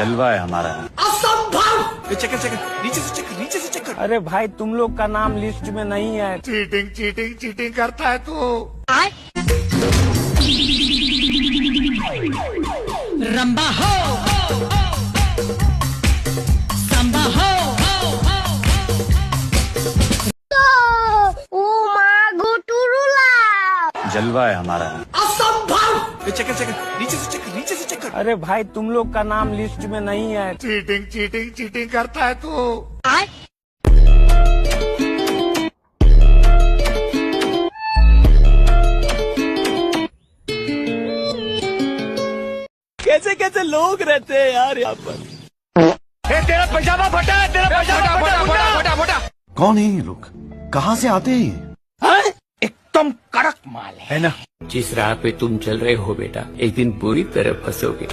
जलवा है हमारा। चेक कर नीचे से चेक कर। अरे भाई तुम लोग का नाम लिस्ट में नहीं है। चीटिंग करता है तू। रंबा हो संबा हो जलवा है हमारा। चेक कर नीचे से चेक कर। अरे भाई तुम लोग का नाम लिस्ट में नहीं है। चीटिंग करता है तू। कैसे कैसे लोग रहते हैं यार यहाँ पर। तेरा पैजामा फटा है, तेरा पैजामा फटा। कौन है ये लोग, कहाँ से आते हैं? एकदम कड़क माल है जिस राह पे तुम चल रहे हो बेटा, एक दिन बुरी तरह फंसोगे।